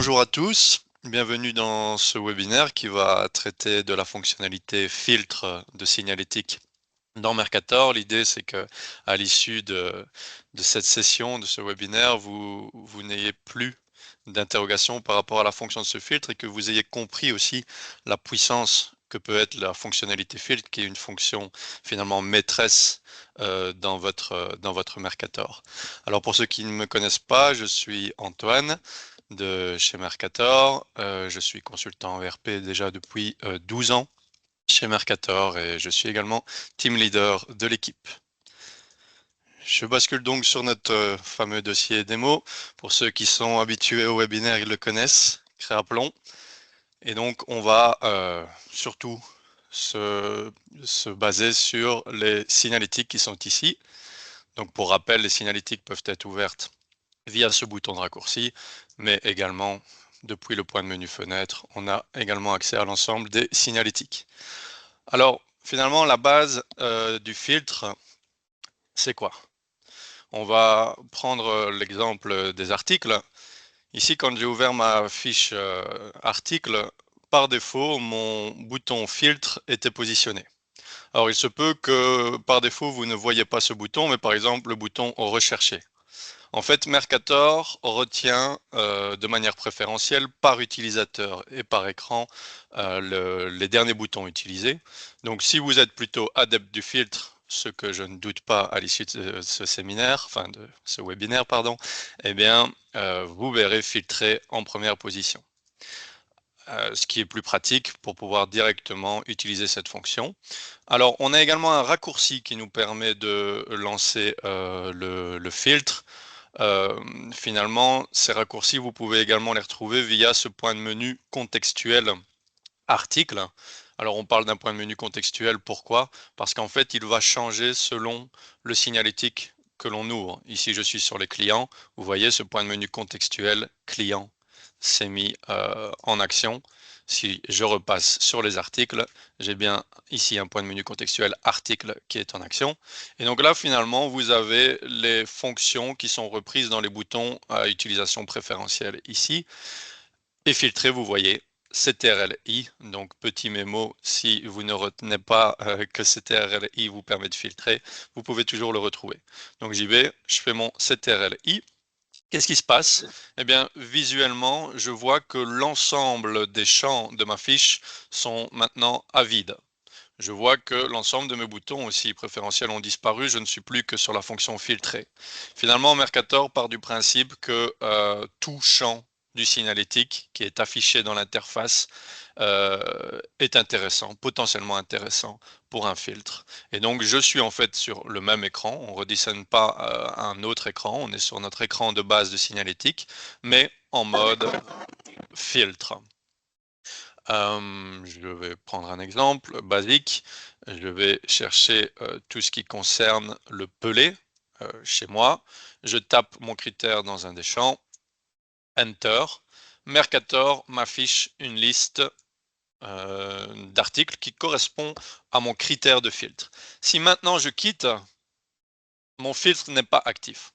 bonjour à tous, bienvenue dans ce webinaire qui va traiter de la fonctionnalité filtre de signalétique dans Mercator. L'idée c'est que à l'issue de cette session, de ce webinaire, vous n'ayez plus d'interrogation par rapport à la fonction de ce filtre et que vous ayez compris aussi la puissance que peut être la fonctionnalité filtre, qui est une fonction finalement maîtresse dans votre Mercator. Alors pour ceux qui ne me connaissent pas, je suis Antoine de chez Mercator. Je suis consultant en ERP déjà depuis 12 ans chez Mercator et je suis également team leader de l'équipe. Je bascule donc sur notre fameux dossier démo. Pour ceux qui sont habitués au webinaire, ils le connaissent, Créaplon. Et donc on va surtout se baser sur les signalétiques qui sont ici. Donc pour rappel, les signalétiques peuvent être ouvertes via ce bouton de raccourci, mais également depuis le point de menu fenêtre, on a également accès à l'ensemble des signalétiques. Alors finalement, la base du filtre, c'est quoi? On va prendre l'exemple des articles. Ici, quand j'ai ouvert ma fiche article, par défaut, mon bouton filtre était positionné. Alors il se peut que par défaut, vous ne voyez pas ce bouton, mais par exemple le bouton rechercher. En fait, Mercator retient de manière préférentielle par utilisateur et par écran les derniers boutons utilisés. Donc si vous êtes plutôt adepte du filtre, ce que je ne doute pas à l'issue de ce séminaire, enfin de ce webinaire, pardon, eh bien vous verrez filtrer en première position. Ce qui est plus pratique pour pouvoir directement utiliser cette fonction. Alors on a également un raccourci qui nous permet de lancer le filtre. Finalement, ces raccourcis, vous pouvez également les retrouver via ce point de menu contextuel article. Alors on parle d'un point de menu contextuel, pourquoi? Parce qu'en fait, il va changer selon le signalétique que l'on ouvre. Ici, je suis sur les clients. Vous voyez, ce point de menu contextuel client s'est mis en action. Si je repasse sur les articles, j'ai bien ici un point de menu contextuel article qui est en action. Et donc là, finalement, vous avez les fonctions qui sont reprises dans les boutons à utilisation préférentielle ici. Et filtrer, vous voyez, CTRL-I, donc petit mémo, si vous ne retenez pas que CTRL-I vous permet de filtrer, vous pouvez toujours le retrouver. Donc j'y vais, je fais mon CTRL-I. Qu'est-ce qui se passe? Eh bien, visuellement, je vois que l'ensemble des champs de ma fiche sont maintenant à vide. Je vois que l'ensemble de mes boutons aussi préférentiels ont disparu, je ne suis plus que sur la fonction filtrer. Finalement, Mercator part du principe que tout champ du signalétique qui est affiché dans l'interface est intéressant, potentiellement intéressant pour un filtre. Et donc je suis en fait sur le même écran, on ne redessine pas un autre écran, on est sur notre écran de base de signalétique, mais en mode filtre. Je vais prendre un exemple basique. Je vais chercher tout ce qui concerne le pelé chez moi. Je tape mon critère dans un des champs. Enter. Mercator m'affiche une liste d'articles qui correspond à mon critère de filtre. Si maintenant je quitte, mon filtre n'est pas actif.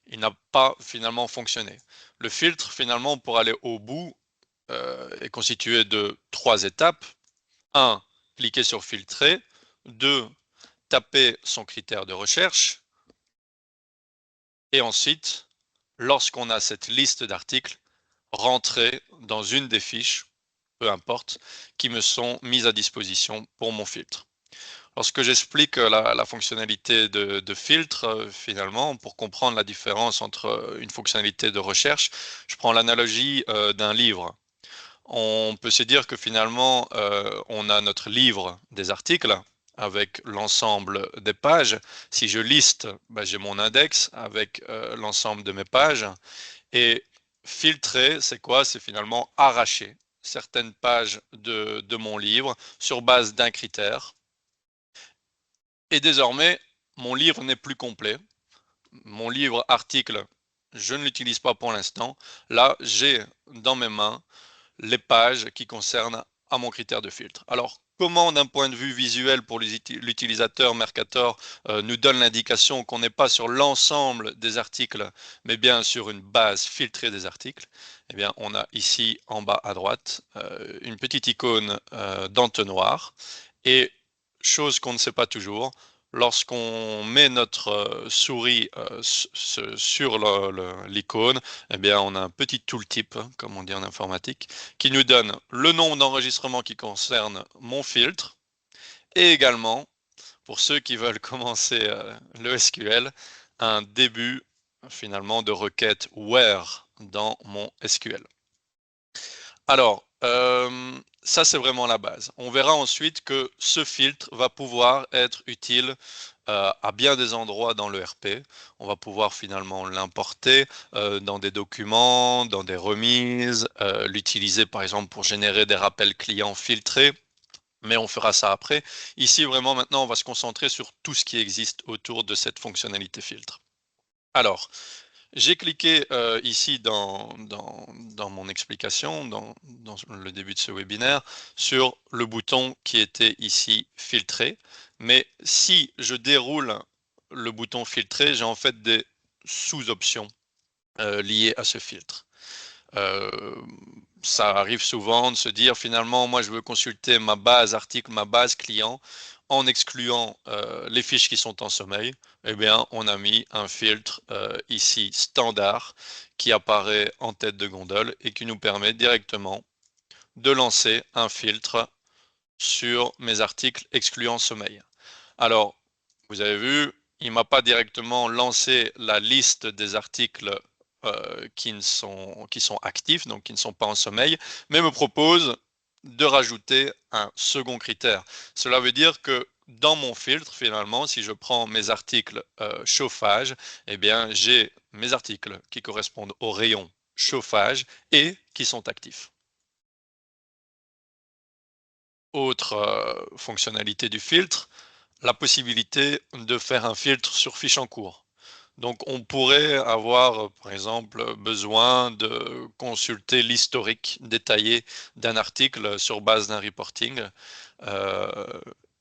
Il n'a pas finalement fonctionné. Le filtre, finalement, pour aller au bout, est constitué de 3 étapes. 1. Cliquer sur filtrer. 2. Taper son critère de recherche. Et ensuite, lorsqu'on a cette liste d'articles, rentrer dans une des fiches, peu importe, qui me sont mises à disposition pour mon filtre. Lorsque j'explique la fonctionnalité de filtre, finalement, pour comprendre la différence entre une fonctionnalité de recherche, je prends l'analogie d'un livre. On peut se dire que finalement, on a notre livre des articles avec l'ensemble des pages. Si je liste, j'ai mon index avec l'ensemble de mes pages. Et filtrer, c'est quoi? C'est finalement arracher certaines pages de mon livre sur base d'un critère. Et désormais, mon livre n'est plus complet. Mon livre article, je ne l'utilise pas pour l'instant. Là, j'ai dans mes mains les pages qui concernent à mon critère de filtre. Alors, comment d'un point de vue visuel pour l'utilisateur Mercator nous donne l'indication qu'on n'est pas sur l'ensemble des articles, mais bien sur une base filtrée des articles. Eh bien, on a ici en bas à droite une petite icône d'entonnoir et chose qu'on ne sait pas toujours, lorsqu'on met notre souris sur l'icône, eh bien, on a un petit tooltip, comme on dit en informatique, qui nous donne le nombre d'enregistrements qui concerne mon filtre et également, pour ceux qui veulent commencer le SQL, un début finalement de requête where dans mon SQL. Alors, ça c'est vraiment la base. On verra ensuite que ce filtre va pouvoir être utile à bien des endroits dans le RP. On va pouvoir finalement l'importer dans des documents, dans des remises, l'utiliser par exemple pour générer des rappels clients filtrés, mais on fera ça après. Ici vraiment maintenant on va se concentrer sur tout ce qui existe autour de cette fonctionnalité filtre. Alors, j'ai cliqué ici dans mon explication, dans le début de ce webinaire, sur le bouton qui était ici filtré. Mais si je déroule le bouton filtré, j'ai en fait des sous-options liées à ce filtre. Ça arrive souvent de se dire finalement moi je veux consulter ma base article, ma base client en excluant les fiches qui sont en sommeil. Eh bien on a mis un filtre ici standard qui apparaît en tête de gondole et qui nous permet directement de lancer un filtre sur mes articles excluant sommeil. Alors vous avez vu, il m'a pas directement lancé la liste des articles qui sont actifs, donc qui ne sont pas en sommeil, mais me propose de rajouter un second critère. Cela veut dire que dans mon filtre, finalement, si je prends mes articles chauffage, eh bien, j'ai mes articles qui correspondent au rayon chauffage et qui sont actifs. Autre fonctionnalité du filtre, la possibilité de faire un filtre sur fiche en cours. Donc on pourrait avoir, par exemple, besoin de consulter l'historique détaillé d'un article sur base d'un reporting,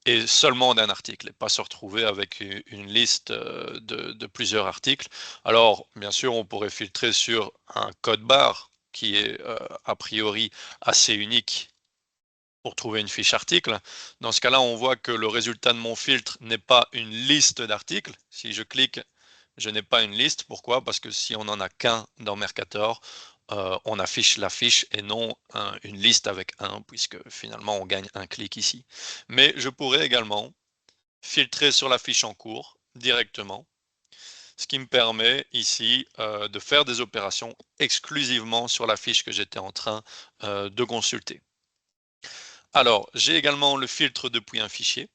et seulement d'un article, et pas se retrouver avec une liste de plusieurs articles. Alors, bien sûr, on pourrait filtrer sur un code barre qui est a priori assez unique pour trouver une fiche article. Dans ce cas-là, on voit que le résultat de mon filtre n'est pas une liste d'articles. Si je clique, je n'ai pas une liste. Pourquoi? Parce que si on n'en a qu'un dans Mercator, on affiche la fiche et non une liste avec un, puisque finalement on gagne un clic ici. Mais je pourrais également filtrer sur la fiche en cours directement, ce qui me permet ici de faire des opérations exclusivement sur la fiche que j'étais en train de consulter. Alors, j'ai également le filtre depuis un fichier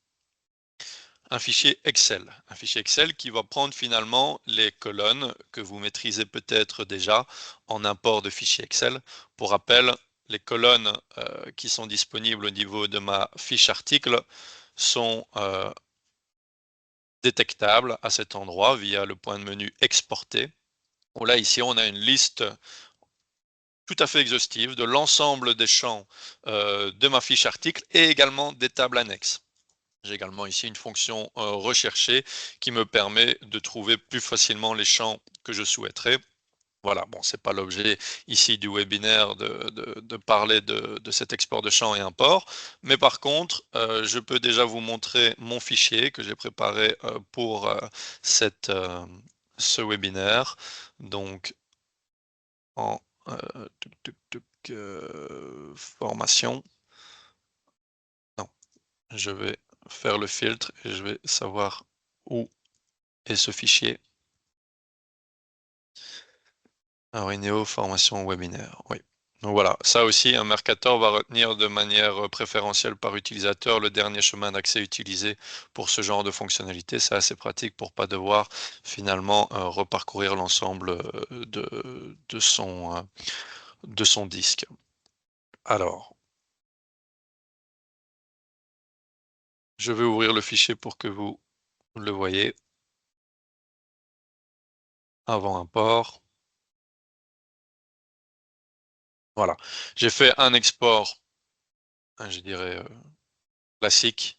Excel. Un fichier Excel qui va prendre finalement les colonnes que vous maîtrisez peut-être déjà en import de fichier Excel. Pour rappel, les colonnes qui sont disponibles au niveau de ma fiche article sont détectables à cet endroit via le point de menu exporter. Où là, ici, on a une liste tout à fait exhaustive de l'ensemble des champs de ma fiche article et également des tables annexes. J'ai également ici une fonction rechercher qui me permet de trouver plus facilement les champs que je souhaiterais. Voilà, bon, c'est pas l'objet ici du webinaire de parler de cet export de champs et import, mais par contre, je peux déjà vous montrer mon fichier que j'ai préparé pour ce webinaire. Donc, en formation. Non, je vais faire le filtre et je vais savoir où est ce fichier. Alors, Ineo formation webinaire, oui. Donc voilà, ça aussi, un Mercator va retenir de manière préférentielle par utilisateur le dernier chemin d'accès utilisé pour ce genre de fonctionnalité. C'est assez pratique pour pas devoir finalement reparcourir l'ensemble de son disque. Alors, je vais ouvrir le fichier pour que vous le voyez. Avant import. Voilà, j'ai fait un export, je dirais classique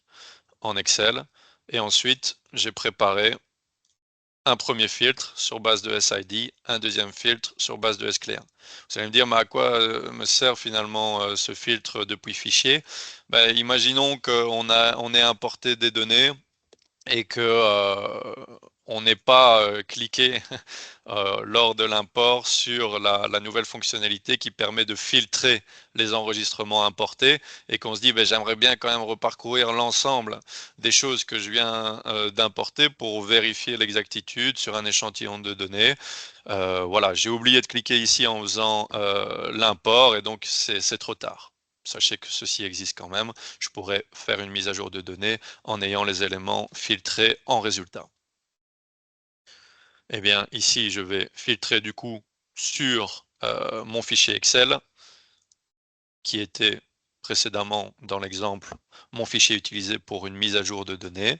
en Excel. Et ensuite, j'ai préparé un premier filtre sur base de SID, un deuxième filtre sur base de SCLEAR. Vous allez me dire, mais à quoi me sert finalement ce filtre depuis fichier? Ben, imaginons on ait importé des données et que on n'ait pas cliqué lors de l'import sur la nouvelle fonctionnalité qui permet de filtrer les enregistrements importés et qu'on se dit ben, j'aimerais bien quand même reparcourir l'ensemble des choses que je viens d'importer pour vérifier l'exactitude sur un échantillon de données. Voilà, j'ai oublié de cliquer ici en faisant l'import et donc c'est trop tard. Sachez que ceci existe quand même. Je pourrais faire une mise à jour de données en ayant les éléments filtrés en résultat. Eh bien, ici, je vais filtrer du coup sur mon fichier Excel, qui était précédemment dans l'exemple mon fichier utilisé pour une mise à jour de données.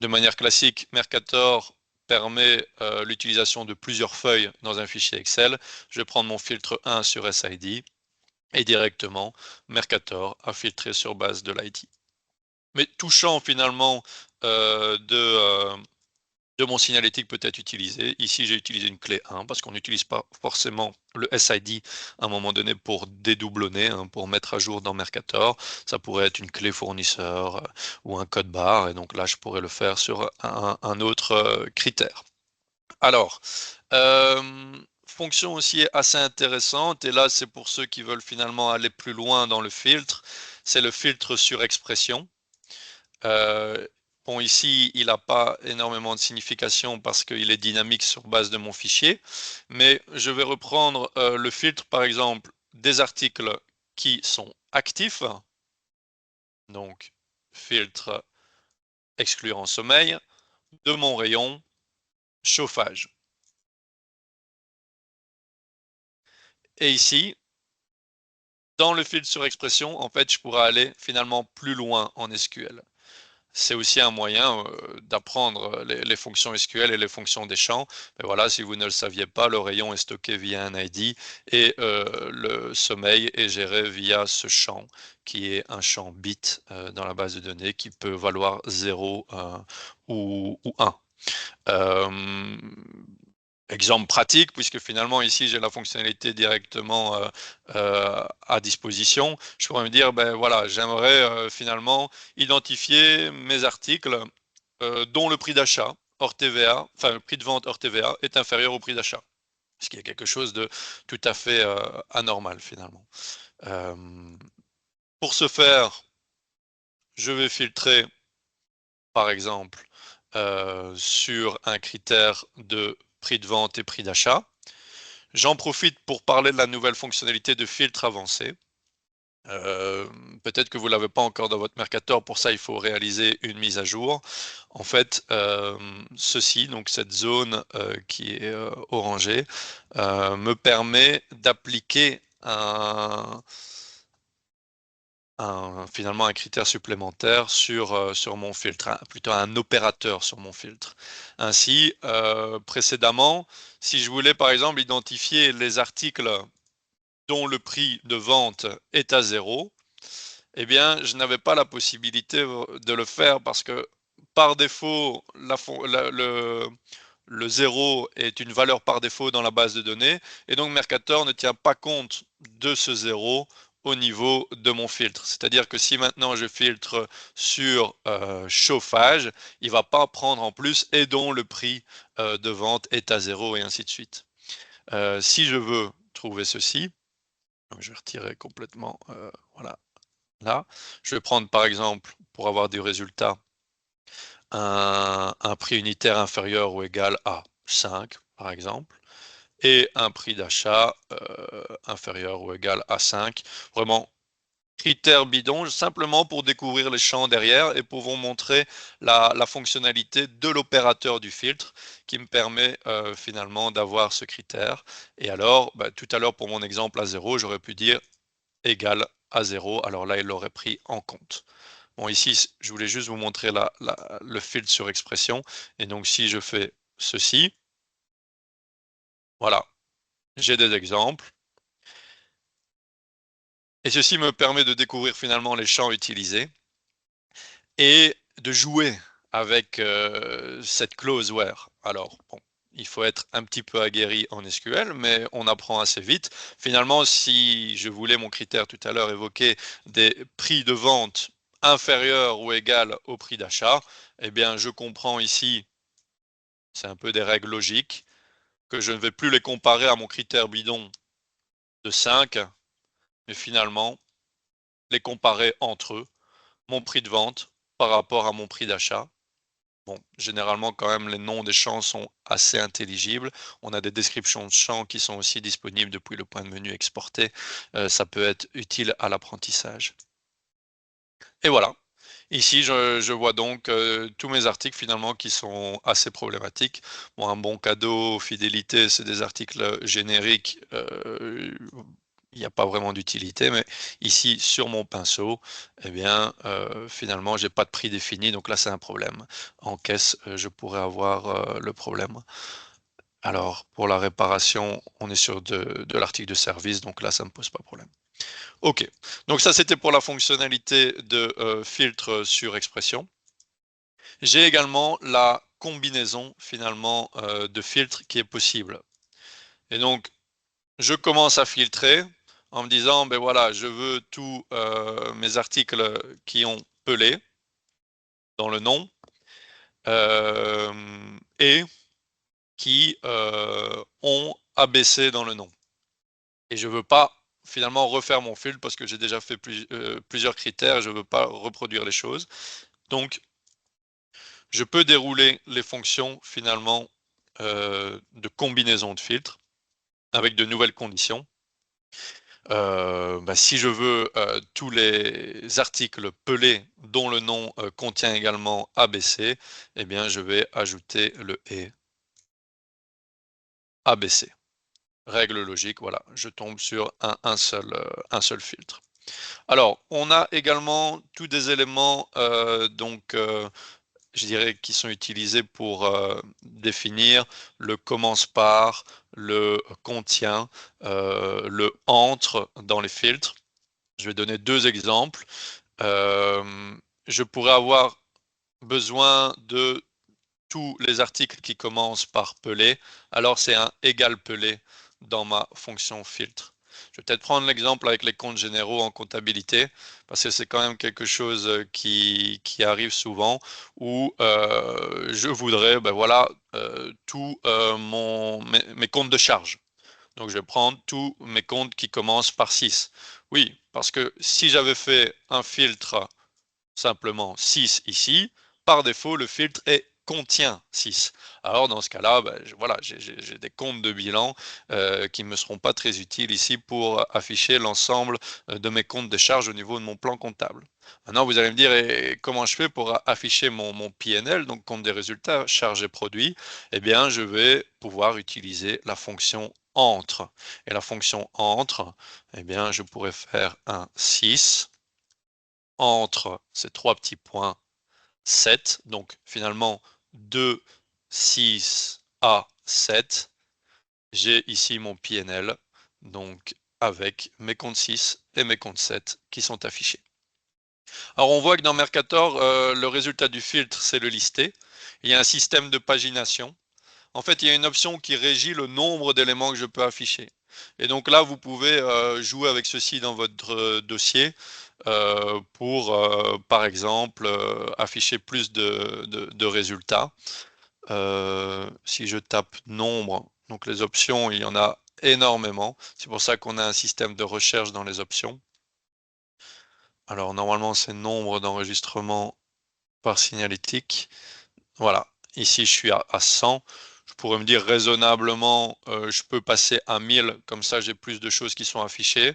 De manière classique, Mercator permet l'utilisation de plusieurs feuilles dans un fichier Excel. Je vais prendre mon filtre 1 sur SID et directement Mercator a filtré sur base de l'ID. Mais tout champ finalement de mon signalétique peut être utilisé. Ici, j'ai utilisé une clé 1 parce qu'on n'utilise pas forcément le SID à un moment donné pour dédoublonner, hein, pour mettre à jour dans Mercator. Ça pourrait être une clé fournisseur ou un code barre. Et donc là, je pourrais le faire sur un autre critère. Alors, fonction aussi assez intéressante. Et là, c'est pour ceux qui veulent finalement aller plus loin dans le filtre. C'est le filtre sur expression. Bon, ici, il n'a pas énormément de signification parce qu'il est dynamique sur base de mon fichier, mais je vais reprendre le filtre, par exemple, des articles qui sont actifs, donc filtre exclure en sommeil, de mon rayon chauffage. Et ici, dans le filtre sur expression, en fait, je pourrais aller finalement plus loin en SQL. C'est aussi un moyen d'apprendre les fonctions SQL et les fonctions des champs. Mais voilà, si vous ne le saviez pas, le rayon est stocké via un ID et le sommeil est géré via ce champ qui est un champ bit dans la base de données qui peut valoir 0 ou 1. Exemple pratique, puisque finalement ici j'ai la fonctionnalité directement à disposition, je pourrais me dire, ben voilà, j'aimerais finalement identifier mes articles dont le prix d'achat hors TVA, enfin le prix de vente hors TVA est inférieur au prix d'achat, ce qui est quelque chose de tout à fait anormal finalement. Pour ce faire, je vais filtrer par exemple sur un critère de prix de vente et prix d'achat. J'en profite pour parler de la nouvelle fonctionnalité de filtre avancé. Peut-être que vous ne l'avez pas encore dans votre Mercator, pour ça il faut réaliser une mise à jour. En fait, ceci, donc cette zone qui est orangée, me permet d'appliquer finalement un critère supplémentaire sur mon filtre, plutôt un opérateur sur mon filtre. Ainsi, précédemment, si je voulais par exemple identifier les articles dont le prix de vente est à 0, eh bien, je n'avais pas la possibilité de le faire parce que par défaut, le 0 est une valeur par défaut dans la base de données et donc Mercator ne tient pas compte de ce 0 au niveau de mon filtre. C'est-à-dire que si maintenant je filtre sur chauffage, il ne va pas prendre en plus et dont le prix de vente est à 0 et ainsi de suite. Si je veux trouver ceci, donc je vais retirer complètement, voilà, là. Je vais prendre par exemple, pour avoir des résultats, un prix unitaire inférieur ou égal à 5, par exemple, et un prix d'achat inférieur ou égal à 5. Vraiment, critères bidon, simplement pour découvrir les champs derrière et pour vous montrer la fonctionnalité de l'opérateur du filtre qui me permet finalement d'avoir ce critère. Et alors, tout à l'heure pour mon exemple à 0, j'aurais pu dire égal à 0. Alors là, il l'aurait pris en compte. Bon, ici, je voulais juste vous montrer le filtre sur expression. Et donc, si je fais ceci, voilà, j'ai des exemples. Et ceci me permet de découvrir finalement les champs utilisés et de jouer avec cette clause where. Alors, bon, il faut être un petit peu aguerri en SQL, mais on apprend assez vite. Finalement, si je voulais, mon critère tout à l'heure évoquer des prix de vente inférieurs ou égal au prix d'achat, eh bien, je comprends ici, c'est un peu des règles logiques, que je ne vais plus les comparer à mon critère bidon de 5, mais finalement, les comparer entre eux, mon prix de vente par rapport à mon prix d'achat. Bon, généralement, quand même, les noms des champs sont assez intelligibles. On a des descriptions de champs qui sont aussi disponibles depuis le point de menu exporté. Ça peut être utile à l'apprentissage. Et voilà. Ici, je vois donc tous mes articles finalement qui sont assez problématiques. Bon, un bon cadeau, fidélité, c'est des articles génériques. Il n'y a pas vraiment d'utilité, mais ici, sur mon pinceau, eh bien, finalement, j'ai pas de prix défini, donc là, c'est un problème. En caisse, je pourrais avoir le problème. Alors, pour la réparation, on est sur de l'article de service, donc là, ça me pose pas problème. OK, donc ça, c'était pour la fonctionnalité de filtre sur expression. J'ai également la combinaison, finalement, de filtres qui est possible. Et donc, je commence à filtrer en me disant, ben voilà, je veux tous mes articles qui ont pelé dans le nom et qui ont ABC dans le nom. Et je veux pas finalement refaire mon filtre parce que j'ai déjà fait plusieurs critères et je veux pas reproduire les choses. Donc, je peux dérouler les fonctions finalement de combinaison de filtres avec de nouvelles conditions. Si je veux tous les articles pelés dont le nom contient également ABC, eh bien je vais ajouter le et ABC. Règle logique, voilà, je tombe sur un seul filtre. Alors, on a également tous des éléments je dirais qui sont utilisés pour définir le commence par, le contient, le entre dans les filtres. Je vais donner deux exemples. Je pourrais avoir besoin de tous les articles qui commencent par pelé, alors c'est un égal pelé dans ma fonction filtre. Je vais peut-être prendre l'exemple avec les comptes généraux en comptabilité, parce que c'est quand même quelque chose qui arrive souvent, où je voudrais, ben voilà, tous mes comptes de charge. Donc je vais prendre tous mes comptes qui commencent par 6. Oui, parce que si j'avais fait un filtre simplement 6 ici, par défaut, le filtre contient 6. Alors dans ce cas-là, ben, voilà, j'ai des comptes de bilan qui ne me seront pas très utiles ici pour afficher l'ensemble de mes comptes de charges au niveau de mon plan comptable. Maintenant, vous allez me dire, et comment je fais pour afficher mon PNL, donc compte des résultats, charges et produits? Eh bien, je vais pouvoir utiliser la fonction entre. Et la fonction entre, eh bien, je pourrais faire un 6 entre ces trois petits points 7, donc finalement 2, 6 à 7. J'ai ici mon PNL, donc avec mes comptes 6 et mes comptes 7 qui sont affichés. Alors on voit que dans Mercator, le résultat du filtre, c'est le listé. Il y a un système de pagination. En fait, il y a une option qui régit le nombre d'éléments que je peux afficher. Et donc là, vous pouvez jouer avec ceci dans votre dossier pour, par exemple, afficher plus de résultats. Si je tape nombre, donc les options, il y en a énormément. C'est pour ça qu'on a un système de recherche dans les options. Alors normalement, c'est nombre d'enregistrements par signalétique. Voilà, ici je suis à 100. Je pourrais me dire raisonnablement, je peux passer à 1000, comme ça j'ai plus de choses qui sont affichées.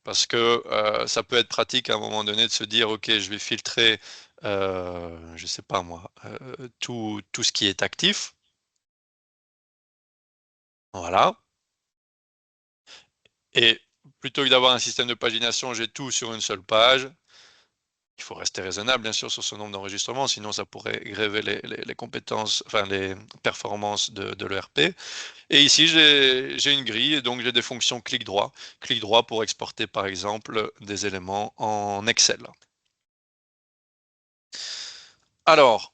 Parce que ça peut être pratique à un moment donné de se dire, ok, je vais filtrer, je sais pas moi, tout ce qui est actif. Voilà. Et plutôt que d'avoir un système de pagination, j'ai tout sur une seule page. Il faut rester raisonnable, bien sûr, sur ce nombre d'enregistrements, sinon ça pourrait gréver les compétences, enfin les performances de l'ERP. Et ici, j'ai une grille et donc j'ai des fonctions clic droit. Clic droit pour exporter, par exemple, des éléments en Excel. Alors,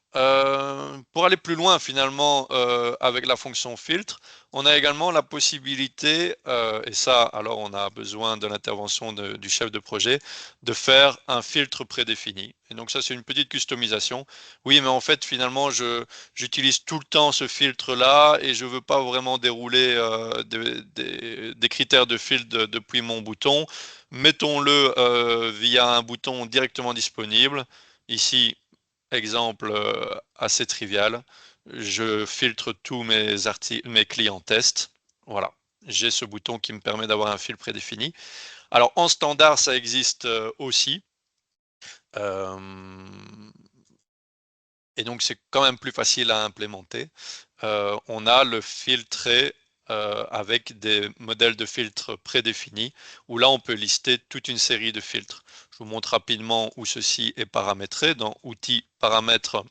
pour aller plus loin finalement avec la fonction filtre, on a également la possibilité, et ça alors on a besoin de l'intervention du chef de projet, de faire un filtre prédéfini. Et donc ça c'est une petite customisation. Oui mais en fait finalement j'utilise tout le temps ce filtre là et je veux pas vraiment dérouler des critères de filtre depuis mon bouton. Mettons-le via un bouton directement disponible. Ici, exemple assez trivial, je filtre tous mes clients test. Voilà, j'ai ce bouton qui me permet d'avoir un filtre prédéfini. Alors en standard, ça existe aussi. Et donc c'est quand même plus facile à implémenter. On a le filtré avec des modèles de filtres prédéfinis, où là on peut lister toute une série de filtres. Je vous montre rapidement où ceci est paramétré dans Outils, Paramètres,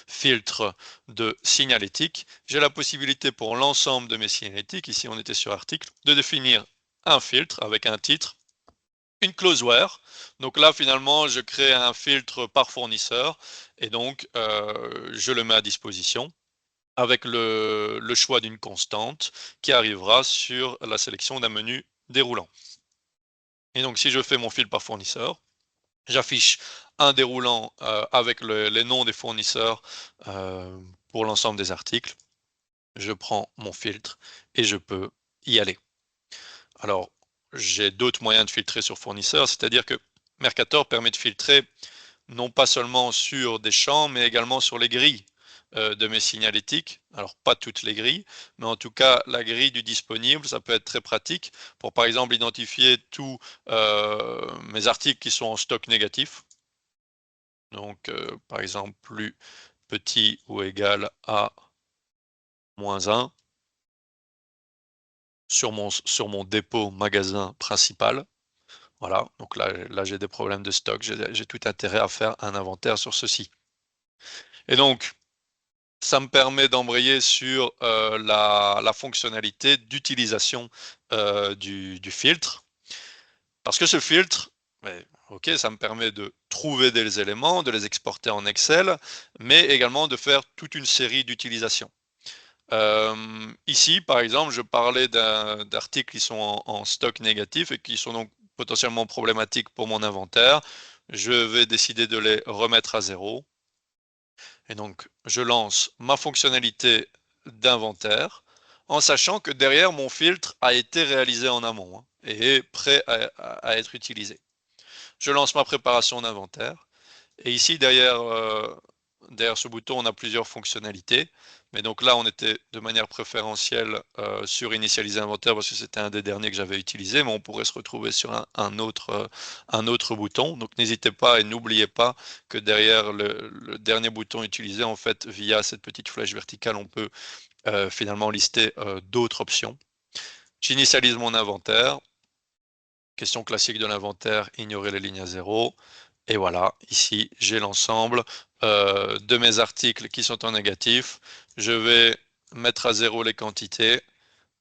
Filtre de signalétique. J'ai la possibilité pour l'ensemble de mes signalétiques, ici on était sur article, de définir un filtre avec un titre, une clause where. Donc là finalement je crée un filtre par fournisseur et donc je le mets à disposition avec le choix d'une constante qui arrivera sur la sélection d'un menu déroulant. Et donc si je fais mon fil par fournisseur, j'affiche un déroulant avec les noms des fournisseurs pour l'ensemble des articles. Je prends mon filtre et je peux y aller. Alors, j'ai d'autres moyens de filtrer sur fournisseur, c'est-à-dire que Mercator permet de filtrer non pas seulement sur des champs, mais également sur les grilles de mes signalétiques. Alors, pas toutes les grilles, mais en tout cas, la grille du disponible, ça peut être très pratique pour, par exemple, identifier tous mes articles qui sont en stock négatif. Donc, par exemple, plus petit ou égal à -1 sur mon dépôt magasin principal. Voilà, donc là j'ai des problèmes de stock, j'ai tout intérêt à faire un inventaire sur ceci. Et donc, ça me permet d'embrayer sur la fonctionnalité d'utilisation du filtre. Parce que ce filtre, ok, ça me permet de trouver des éléments, de les exporter en Excel, mais également de faire toute une série d'utilisations. Ici, par exemple, je parlais d'articles qui sont en stock négatif et qui sont donc potentiellement problématiques pour mon inventaire. Je vais décider de les remettre à zéro. Et donc, je lance ma fonctionnalité d'inventaire en sachant que derrière, mon filtre a été réalisé en amont et est prêt à être utilisé. Je lance ma préparation d'inventaire. Et ici, derrière ce bouton, on a plusieurs fonctionnalités. Mais donc là, on était de manière préférentielle sur initialiser inventaire parce que c'était un des derniers que j'avais utilisé, mais on pourrait se retrouver sur un autre bouton. Donc n'hésitez pas et n'oubliez pas que derrière le dernier bouton utilisé, en fait, via cette petite flèche verticale, on peut finalement lister d'autres options. J'initialise mon inventaire. Question classique de l'inventaire, ignorer les lignes à zéro. Et voilà, ici, j'ai l'ensemble de mes articles qui sont en négatif. Je vais mettre à zéro les quantités.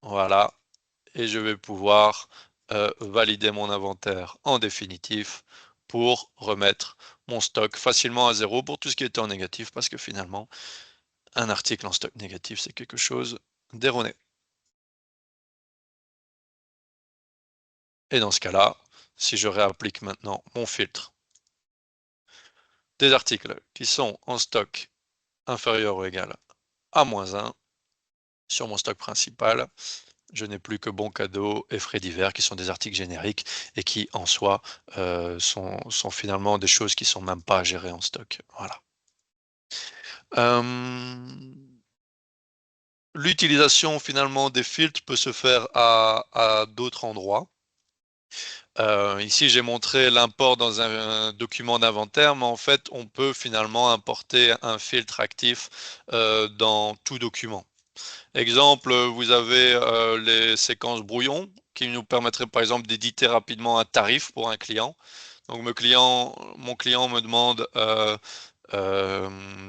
Voilà. Et je vais pouvoir valider mon inventaire en définitif pour remettre mon stock facilement à zéro pour tout ce qui était en négatif parce que finalement, un article en stock négatif, c'est quelque chose d'erroné. Et dans ce cas-là, si je réapplique maintenant mon filtre des articles qui sont en stock inférieur ou égal à -1 sur mon stock principal, je n'ai plus que bons cadeaux et frais divers qui sont des articles génériques et qui en soi sont finalement des choses qui sont même pas gérées en stock. Voilà. L'utilisation finalement des filtres peut se faire à d'autres endroits. Ici, j'ai montré l'import dans un document d'inventaire, mais en fait, on peut finalement importer un filtre actif dans tout document. Exemple, vous avez les séquences brouillon qui nous permettraient par exemple d'éditer rapidement un tarif pour un client. Donc mon client me demande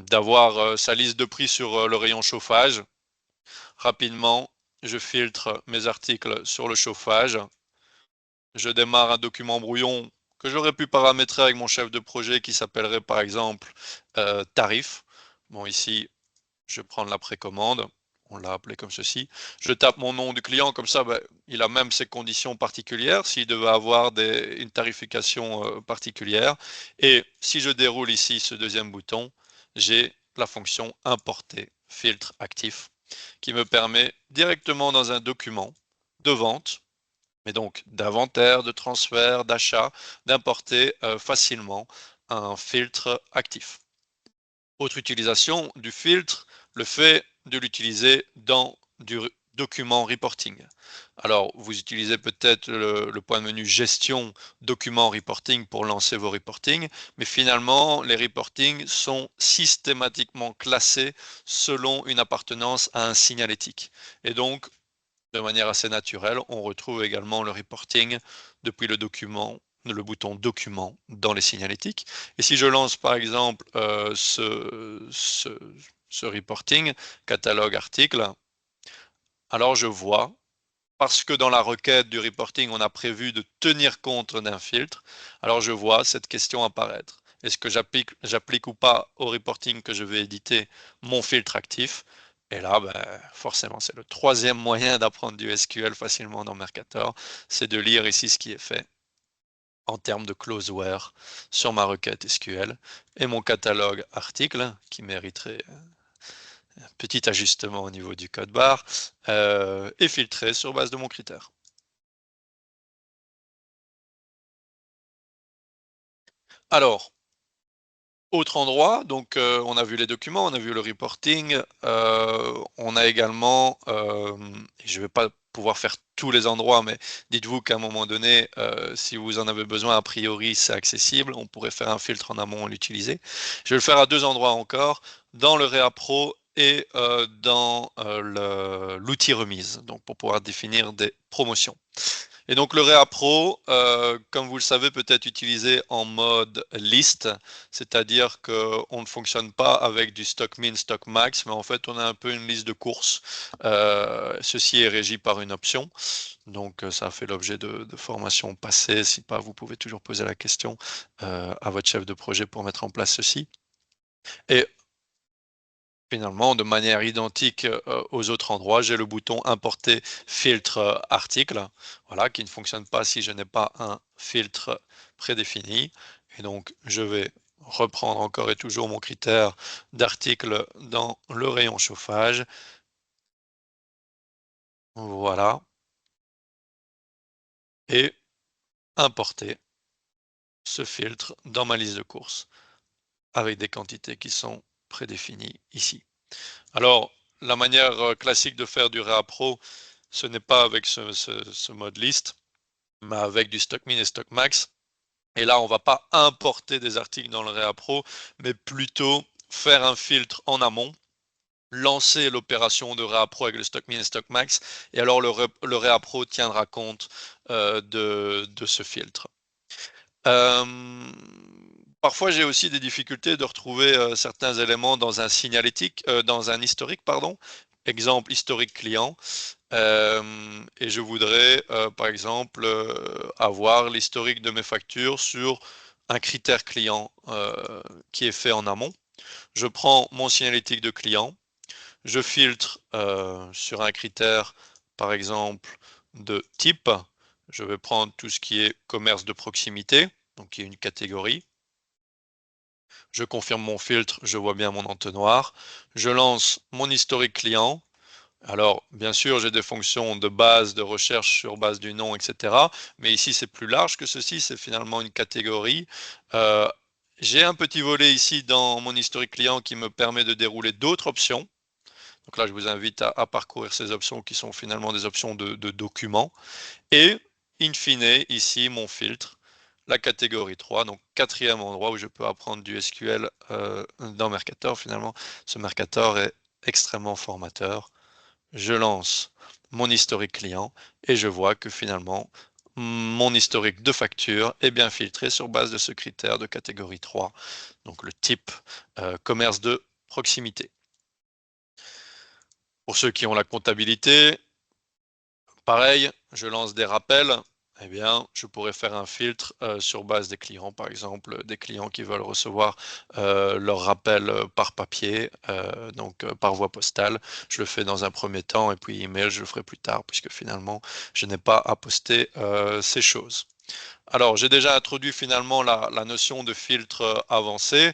d'avoir sa liste de prix sur le rayon chauffage. Rapidement, je filtre mes articles sur le chauffage. Je démarre un document brouillon que j'aurais pu paramétrer avec mon chef de projet qui s'appellerait par exemple tarif. Bon, ici, je vais prendre la précommande. On l'a appelé comme ceci. Je tape mon nom du client, comme ça, il a même ses conditions particulières, s'il devait avoir une tarification particulière. Et si je déroule ici ce deuxième bouton, j'ai la fonction importer filtre actif qui me permet directement dans un document de vente, mais donc d'inventaire, de transfert, d'achat, d'importer facilement un filtre actif. Autre utilisation du filtre, le fait de l'utiliser dans du document reporting. Alors, vous utilisez peut-être le point de menu gestion document reporting pour lancer vos reportings, mais finalement, les reportings sont systématiquement classés selon une appartenance à un signalétique. Et donc, de manière assez naturelle, on retrouve également le reporting depuis le bouton document dans les signalétiques. Et si je lance par exemple ce reporting, catalogue article, alors je vois, parce que dans la requête du reporting, on a prévu de tenir compte d'un filtre, alors je vois cette question apparaître. Est-ce que j'applique ou pas au reporting que je vais éditer mon filtre actif? Et là, forcément, c'est le troisième moyen d'apprendre du SQL facilement dans Mercator, c'est de lire ici ce qui est fait en termes de closeware sur ma requête SQL et mon catalogue article qui mériterait un petit ajustement au niveau du code barre est filtré sur base de mon critère. Alors, autre endroit, donc on a vu les documents, on a vu le reporting, on a également, je ne vais pas pouvoir faire tous les endroits, mais dites-vous qu'à un moment donné, si vous en avez besoin, a priori c'est accessible, on pourrait faire un filtre en amont et l'utiliser. Je vais le faire à deux endroits encore, dans le Réa Pro et dans l'outil remise, donc pour pouvoir définir des promotions. Et donc le Réa Pro, comme vous le savez, peut être utilisé en mode liste, c'est-à-dire qu'on ne fonctionne pas avec du stock min, stock max, mais en fait on a un peu une liste de courses. Ceci est régi par une option, donc ça a fait l'objet de formations passées. Si pas, vous pouvez toujours poser la question à votre chef de projet pour mettre en place ceci. Et finalement, de manière identique aux autres endroits, j'ai le bouton importer filtre article, voilà, qui ne fonctionne pas si je n'ai pas un filtre prédéfini. Et donc, je vais reprendre encore et toujours mon critère d'article dans le rayon chauffage. Voilà. Et importer ce filtre dans ma liste de courses avec des quantités qui sont prédéfinies ici. Alors, la manière classique de faire du Réa Pro, ce n'est pas avec ce mode liste, mais avec du stock min et stock max. Et là, on va pas importer des articles dans le Réa Pro, mais plutôt faire un filtre en amont, lancer l'opération de Réa Pro avec le stock min et stock max, et alors le Réa Pro tiendra compte de ce filtre. Parfois, j'ai aussi des difficultés de retrouver certains éléments dans un signalétique, dans un historique, pardon. Exemple, historique client. Et je voudrais, par exemple, avoir l'historique de mes factures sur un critère client qui est fait en amont. Je prends mon signalétique de client, je filtre sur un critère, par exemple, de type. Je vais prendre tout ce qui est commerce de proximité, donc qui est une catégorie. Je confirme mon filtre, je vois bien mon entonnoir. Je lance mon historique client. Alors, bien sûr, j'ai des fonctions de base, de recherche sur base du nom, etc. Mais ici, c'est plus large que ceci, c'est finalement une catégorie. J'ai un petit volet ici dans mon historique client qui me permet de dérouler d'autres options. Donc là, je vous invite à parcourir ces options qui sont finalement des options de documents. Et, in fine, ici, mon filtre, la catégorie 3, donc quatrième endroit où je peux apprendre du SQL dans Mercator. Finalement, ce Mercator est extrêmement formateur. Je lance mon historique client et je vois que finalement, mon historique de facture est bien filtré sur base de ce critère de catégorie 3, donc le type commerce de proximité. Pour ceux qui ont la comptabilité, pareil, je lance des rappels, eh bien, je pourrais faire un filtre sur base des clients, par exemple, des clients qui veulent recevoir leur rappel par papier, donc par voie postale. Je le fais dans un premier temps et puis email, je le ferai plus tard puisque finalement, je n'ai pas à poster ces choses. Alors, j'ai déjà introduit finalement la notion de filtre avancé.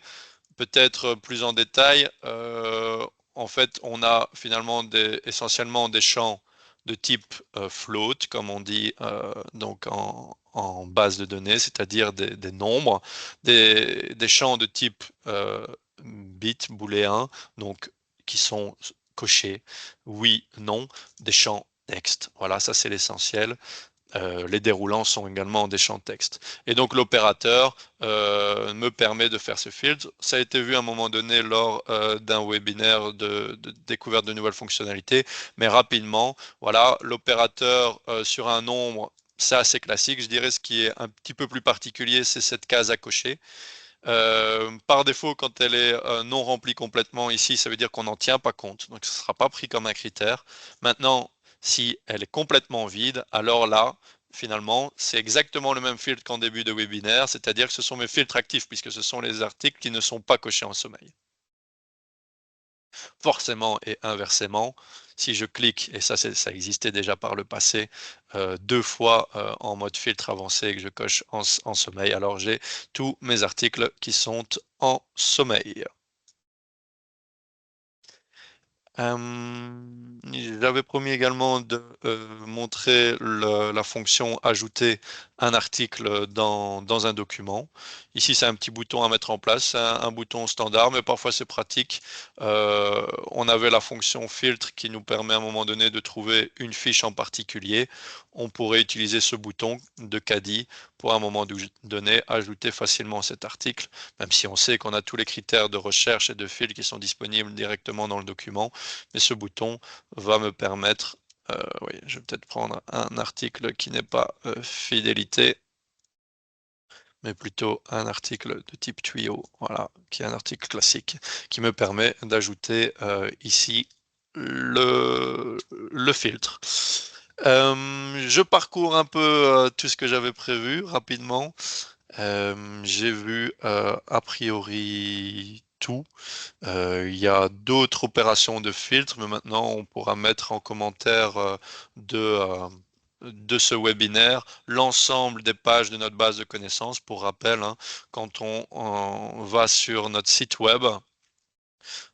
Peut-être plus en détail, en fait, on a finalement essentiellement des champs de type float, comme on dit donc en base de données, c'est-à-dire des nombres, des champs de type bit, booléen, donc qui sont cochés, oui, non, des champs texte. Voilà, ça c'est l'essentiel. Les déroulants sont également des champs de texte. Et donc l'opérateur me permet de faire ce filtre. Ça a été vu à un moment donné lors d'un webinaire de découverte de nouvelles fonctionnalités, mais rapidement, voilà, l'opérateur sur un nombre, c'est assez classique. Je dirais ce qui est un petit peu plus particulier, c'est cette case à cocher. Par défaut, quand elle est non remplie complètement ici, ça veut dire qu'on n'en tient pas compte, donc ce ne sera pas pris comme un critère. Maintenant, si elle est complètement vide, alors là, finalement, c'est exactement le même filtre qu'en début de webinaire, c'est-à-dire que ce sont mes filtres actifs, puisque ce sont les articles qui ne sont pas cochés en sommeil. Forcément et inversement, si je clique, et ça existait déjà par le passé, 2 fois en mode filtre avancé et que je coche en sommeil, alors j'ai tous mes articles qui sont en sommeil. J'avais promis également de montrer la fonction ajouter un article dans un document. Ici, c'est un petit bouton à mettre en place, un bouton standard, mais parfois c'est pratique. On avait la fonction filtre qui nous permet à un moment donné de trouver une fiche en particulier. On pourrait utiliser ce bouton de caddie pour à un moment donné ajouter facilement cet article, même si on sait qu'on a tous les critères de recherche et de fil qui sont disponibles directement dans le document. Mais ce bouton va me permettre, oui, je vais peut-être prendre un article qui n'est pas fidélité, mais plutôt un article de type tuyau, voilà, qui est un article classique, qui me permet d'ajouter ici le filtre. Je parcours un peu tout ce que j'avais prévu rapidement. J'ai vu a priori tout. Il y a d'autres opérations de filtre, mais maintenant on pourra mettre en commentaire de ce webinaire l'ensemble des pages de notre base de connaissances. Pour rappel, hein, quand on va sur notre site web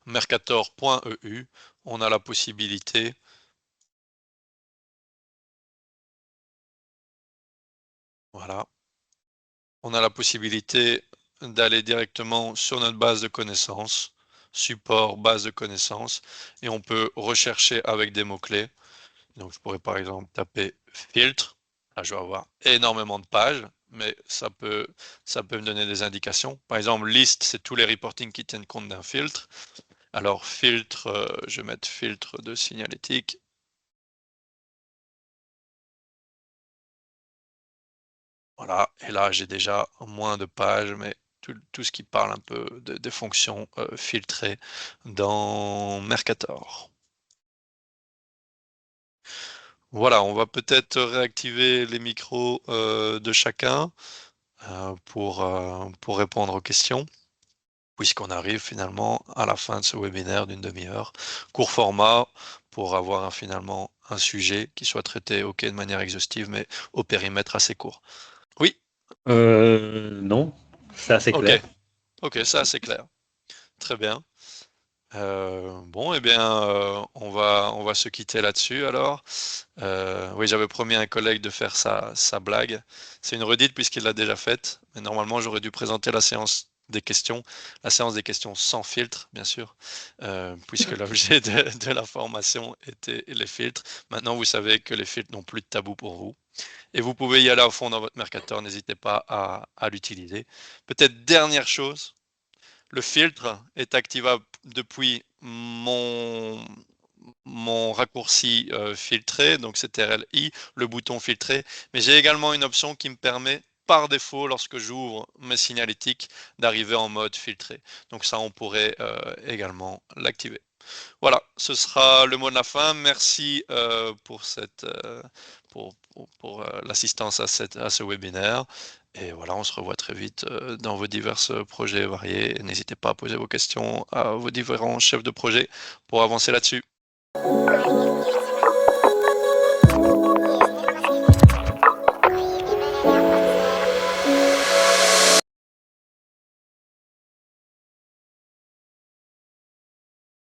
mercator.eu, on a la possibilité voilà, on a la possibilité d'aller directement sur notre base de connaissances, support, base de connaissances, et on peut rechercher avec des mots-clés. Donc je pourrais par exemple taper filtre. Là, je vais avoir énormément de pages, mais ça peut me donner des indications. Par exemple, liste, c'est tous les reportings qui tiennent compte d'un filtre. Alors filtre, je vais mettre filtre de signalétique. Voilà, et là j'ai déjà moins de pages, mais tout ce qui parle un peu des fonctions filtrées dans Mercator. Voilà, on va peut-être réactiver les micros de chacun pour répondre aux questions, puisqu'on arrive finalement à la fin de ce webinaire d'une demi-heure. Court format pour avoir finalement un sujet qui soit traité ok de manière exhaustive, mais au périmètre assez court. Oui, Non, c'est assez ok, clair. ok, ça c'est clair. Très bien. Bon, eh bien, on va se quitter là-dessus alors. Oui, j'avais promis à un collègue de faire sa blague. C'est une redite puisqu'il l'a déjà faite, mais normalement j'aurais dû présenter la séance des questions sans filtre, bien sûr, puisque l'objet de la formation était les filtres. Maintenant, vous savez que les filtres n'ont plus de tabou pour vous. Et vous pouvez y aller à fond dans votre Mercator, n'hésitez pas à l'utiliser. Peut-être dernière chose, le filtre est activable depuis mon raccourci filtré, donc CTRL-I, le bouton filtré, mais j'ai également une option qui me permet par défaut, lorsque j'ouvre mes signalétiques, d'arriver en mode filtré. Donc ça, on pourrait également l'activer. Voilà, ce sera le mot de la fin. Merci pour l'assistance à ce webinaire. Et voilà, on se revoit très vite dans vos divers projets variés. N'hésitez pas à poser vos questions à vos différents chefs de projet pour avancer là-dessus.